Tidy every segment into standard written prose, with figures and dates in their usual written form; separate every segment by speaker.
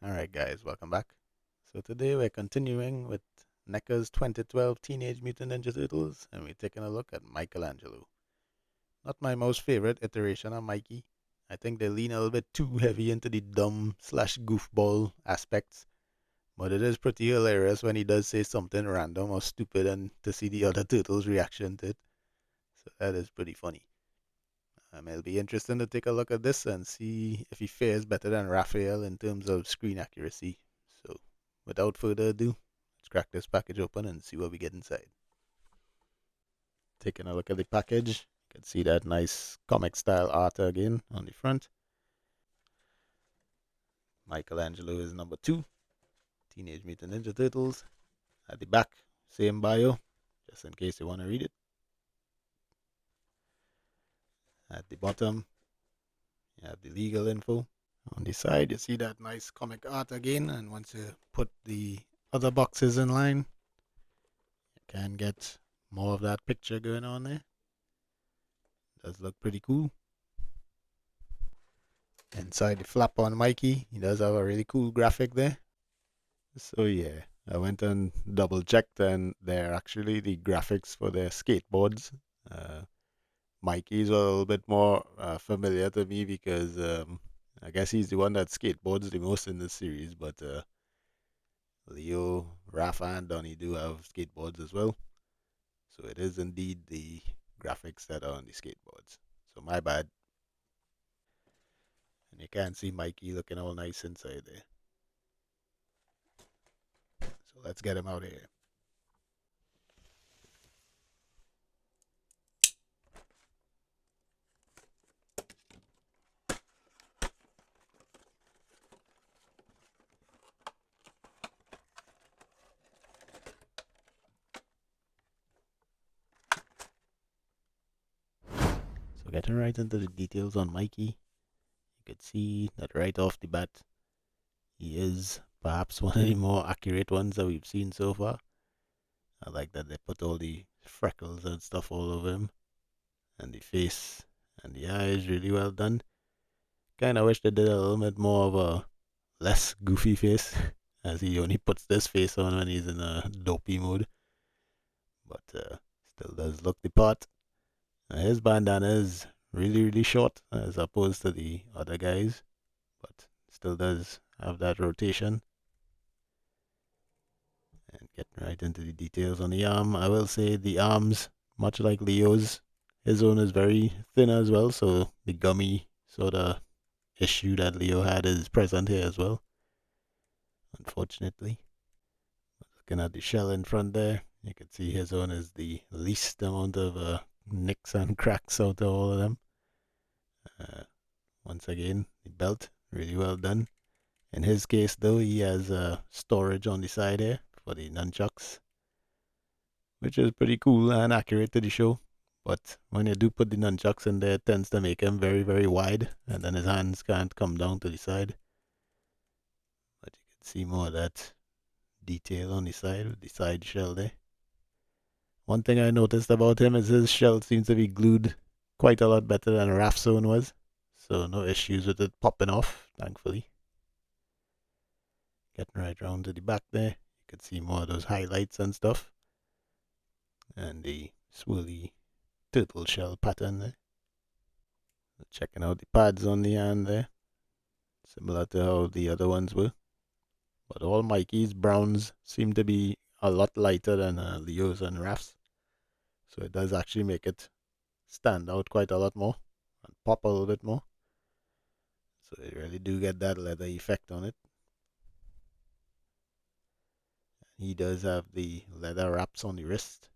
Speaker 1: Alright guys, welcome back. So today we're continuing with Neca's 2012 Teenage Mutant Ninja Turtles and we're taking a look at Michelangelo. Not my most favorite iteration of Mikey. I think they lean a little bit too heavy into the dumb slash goofball aspects, but it is pretty hilarious when he does say something random or stupid and to see the other turtles' reaction to it. So that is pretty funny. It'll be interesting to take a look at this and see if he fares better than Raphael in terms of screen accuracy. So, without further ado, let's crack this package open and see what we get inside. Taking a look at the package, you can see that nice comic style art again on the front. Michelangelo is number 2, Teenage Mutant Ninja Turtles. At the back, same bio, just in case you want to read it. At the bottom, you have the legal info. On the side, you see that nice comic art again, and once you put the other boxes in line, you can get more of that picture going on there. Does look pretty cool. Inside the flap on Mikey, he does have a really cool graphic there. So yeah, I went and double checked, and they're actually the graphics for their skateboards. Uh, Mikey's a little bit more familiar to me because I guess he's the one that skateboards the most in the series, but Leo, Raph, and Donnie do have skateboards as well. So it is indeed the graphics that are on the skateboards. So my bad. And you can see Mikey looking all nice inside there. So let's get him out of here. So getting right into the details on Mikey, you can see that right off the bat, he is perhaps one of the more accurate ones that we've seen so far. I like that they put all the freckles and stuff all over him, and the face and the eyes really well done. Kind of wish they did a little bit more of a less goofy face, as he only puts this face on when he's in a dopey mood. But still does look the part. His bandana is really short as opposed to the other guys, but still does have that rotation. And getting right into the details on the arm, I will say the arms, much like Leo's, his own is very thin as well, so the gummy sort of issue that Leo had is present here as well, unfortunately. Looking at the shell in front there, you can see his own is the least amount of nicks and cracks out of all of them. Uh, Once again, the belt, really well done. In his case, though, he has storage on the side here for the nunchucks, which is pretty cool and accurate to the show. But when you do put the nunchucks in there, it tends to make him very wide, and then his hands can't come down to the side. But you can see more of that detail on the side with the side shell there. One thing I noticed about him is his shell seems to be glued quite a lot better than Raph's own was. So no issues with it popping off, thankfully. Getting right round to the back there, you can see more of those highlights and stuff. And the swirly turtle shell pattern there. Checking out the pads on the hand there. Similar to how the other ones were. But all Mikey's browns seem to be a lot lighter than Leo's and Raph's. So it does actually make it stand out quite a lot more and pop a little bit more. So you really do get that leather effect on it. He does have the leather wraps on the wrist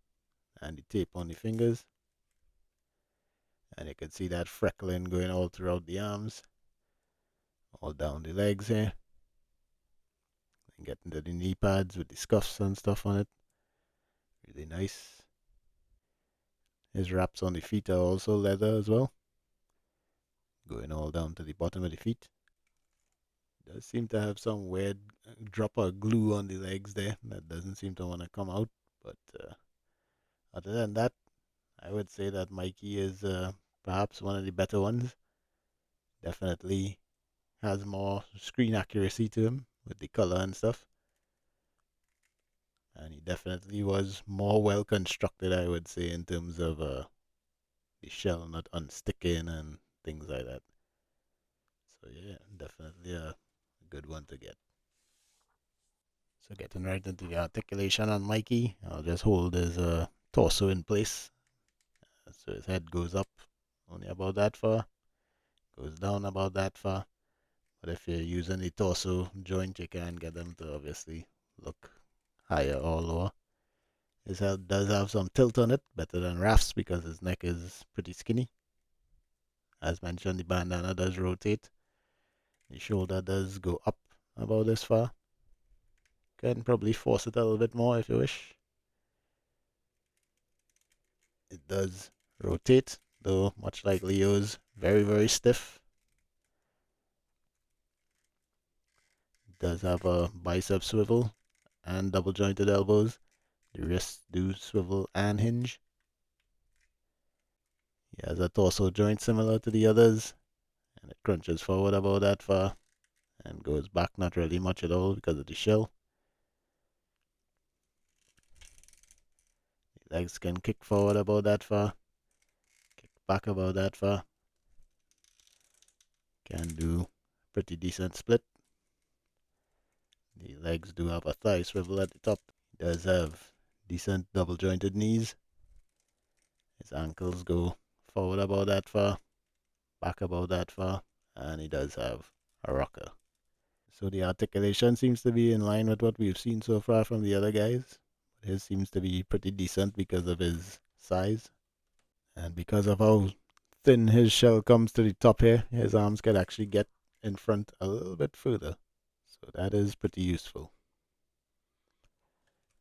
Speaker 1: and the tape on the fingers. And you can see that freckling going all throughout the arms, all down the legs here. And getting to the knee pads with the scuffs and stuff on it. Really nice. His wraps on the feet are also leather as well, going all down to the bottom of the feet. Does seem to have some weird drop of glue on the legs there that doesn't seem to want to come out. But other than that, I would say that Mikey is perhaps one of the better ones. Definitely has more screen accuracy to him with the color and stuff. And he definitely was more well constructed, I would say, in terms of the shell not unsticking and things like that. So yeah, definitely a good one to get. So getting right into the articulation on Mikey, I'll just hold his torso in place. So his head goes up only about that far, goes down about that far. But if you're using the torso joint, you can get them to obviously look higher or lower. His head does have some tilt on it, better than Raph's because his neck is pretty skinny. As mentioned, the bandana does rotate. The shoulder does go up about this far. Can probably force it a little bit more if you wish. It does rotate, though much like Leo's, very, very stiff. It does have a bicep swivel and double jointed elbows. The wrists do swivel and hinge. He has a torso joint similar to the others, and it crunches forward about that far and goes back not really much at all because of the shell. The legs can kick forward about that far, kick back about that far. Can do pretty decent split. The legs do have a thigh swivel at the top. He does have decent double jointed knees. His ankles go forward about that far, back about that far, and he does have a rocker. So the articulation seems to be in line with what we've seen so far from the other guys. His seems to be pretty decent because of his size. And because of how thin his shell comes to the top here, his arms can actually get in front a little bit further. So that is pretty useful.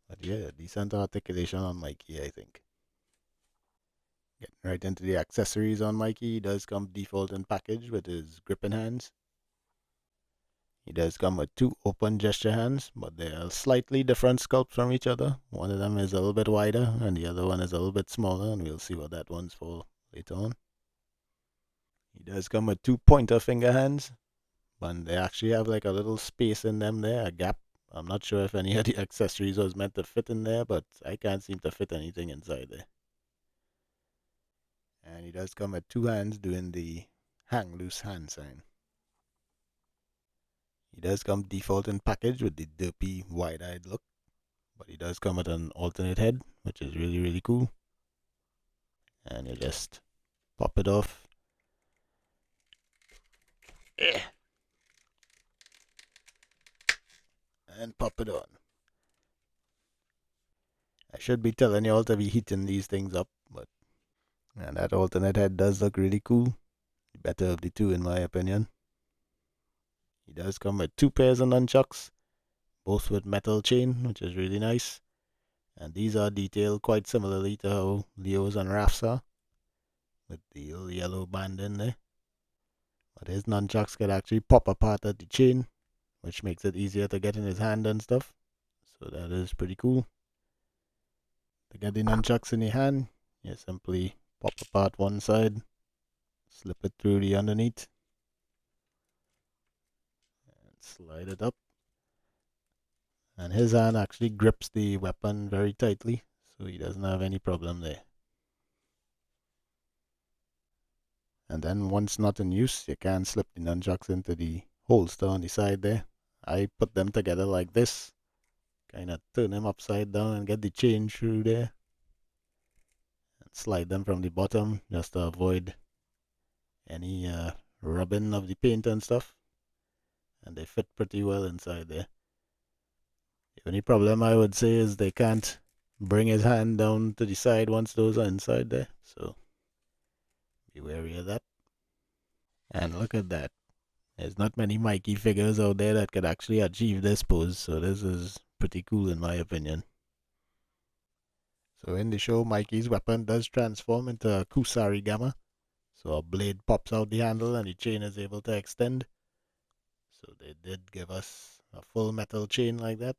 Speaker 1: But yeah, decent articulation on Mikey, I think. Getting right into the accessories on Mikey, he does come default in package with his gripping hands. He does come with two open gesture hands, but they are slightly different sculpts from each other. One of them is a little bit wider, and the other one is a little bit smaller, and we'll see what that one's for later on. He does come with two pointer finger hands, but they actually have like a little space in them there, a gap. I'm not sure if any of the accessories was meant to fit in there, but I can't seem to fit anything inside there. And he does come with two hands doing the hang loose hand sign. He does come default in package with the derpy wide-eyed look, but he does come with an alternate head, which is really, really cool. And you just pop it off. And pop it on. I should be telling you all to be heating these things up, but and that alternate head does look really cool. The better of the two, in my opinion. He does come with two pairs of nunchucks, both with metal chain, which is really nice. And these are detailed quite similarly to how Leo's and Raph's are, with the little yellow band in there. But his nunchucks can actually pop apart at the chain, which makes it easier to get in his hand and stuff. So that is pretty cool. To get the nunchucks in your hand, you simply pop apart one side, slip it through the underneath, and slide it up. And his hand actually grips the weapon very tightly, so he doesn't have any problem there. And then once not in use, you can slip the nunchucks into the holster on the side there. I put them together like this, kind of turn them upside down and get the chain through there. And slide them from the bottom just to avoid any rubbing of the paint and stuff. And they fit pretty well inside there. The only problem I would say is they can't bring his hand down to the side once those are inside there. So be wary of that. And look at that. There's not many Mikey figures out there that could actually achieve this pose, so this is pretty cool in my opinion. So in the show, Mikey's weapon does transform into a Kusarigama. So a blade pops out the handle and the chain is able to extend. So they did give us a full metal chain like that.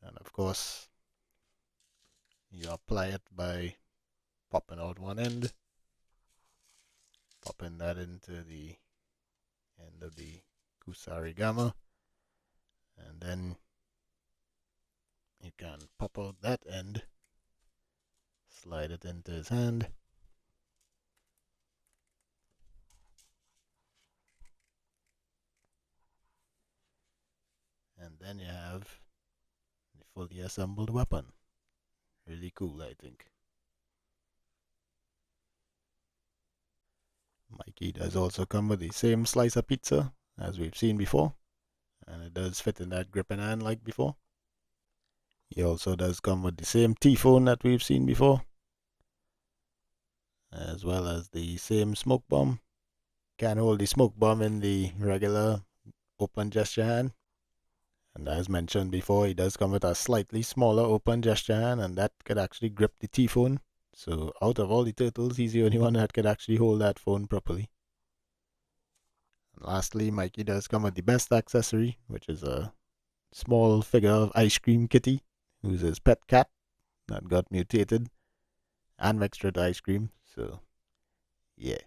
Speaker 1: And of course, you apply it by popping out one end, popping that into the end of the Kusarigama, And then you can pop out that end, slide it into his hand. And then you have the fully assembled weapon. Really cool, I think. Mikey does also come with the same slice of pizza as we've seen before, and it does fit in that gripping hand like before. He also does come with the same T-phone that we've seen before, as well as the same smoke bomb. Can hold the smoke bomb in the regular open gesture hand. And as mentioned before, he does come with a slightly smaller open gesture hand, and that could actually grip the T-phone. So out of all the turtles, he's the only one that could actually hold that phone properly. And lastly, Mikey does come with the best accessory, which is a small figure of Ice Cream Kitty, who's his pet cat that got mutated and mixed with ice cream. So, yeah.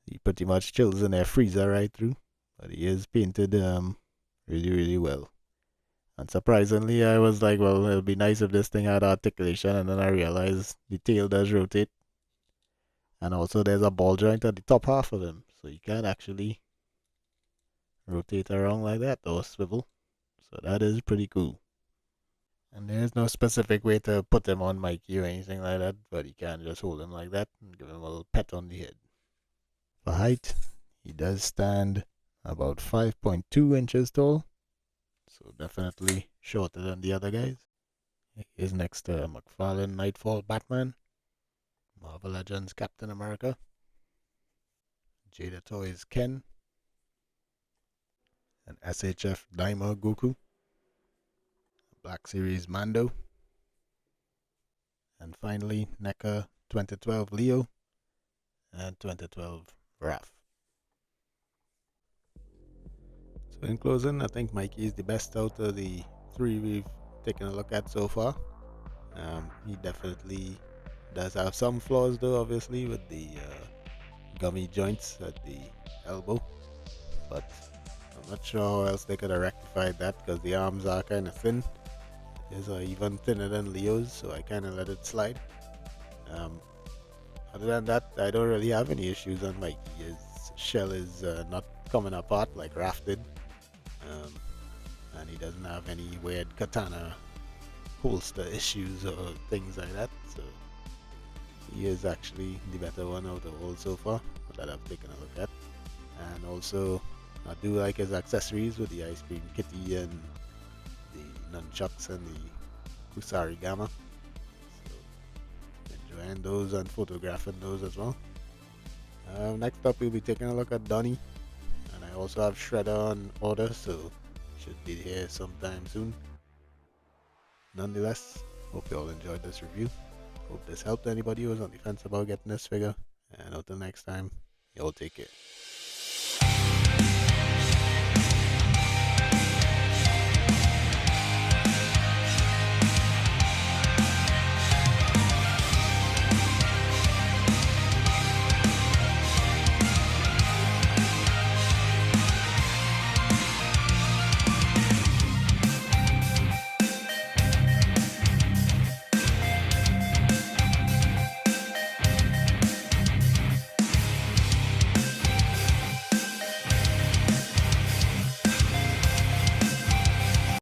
Speaker 1: He pretty much chills in their freezer right through. But he is painted really, really well. And surprisingly, I was like, well, it'll be nice if this thing had articulation. And then I realized the tail does rotate. And also there's a ball joint at the top half of him. So you can actually rotate around like that or swivel. So that is pretty cool. And there's no specific way to put him on Mikey or anything like that, but you can just hold him like that and give him a little pet on the head. For height, he does stand about 5.2 inches tall, so definitely shorter than the other guys. He is next to McFarlane Nightfall Batman, Marvel Legends Captain America, Jada Toys Ken, and SHF Daima Goku, Black Series Mando, and finally Neca 2012 Leo and 2012 Raph. So in closing, I think Mikey is the best out of the three we've taken a look at so far. He definitely does have some flaws though, obviously, with the gummy joints at the elbow, but I'm not sure how else they could have rectified that because the arms are kind of thin. His are even thinner than Leo's, so I kind of let it slide. Other than that, I don't really have any issues on Mikey. His shell is not coming apart like Raph did, and he doesn't have any weird katana holster issues or things like that. So he is actually the better one out of all so far that I've taken a look at. And also, I do like his accessories with the Ice Cream Kitty and the nunchucks and the Kusari Gamma. So, enjoying those and photographing those as well. Next up, we'll be taking a look at Donnie. And I also have Shredder on order, so should be here sometime soon. Nonetheless, hope you all enjoyed this review. Hope this helped anybody who was on the fence about getting this figure. And until next time, y'all take care.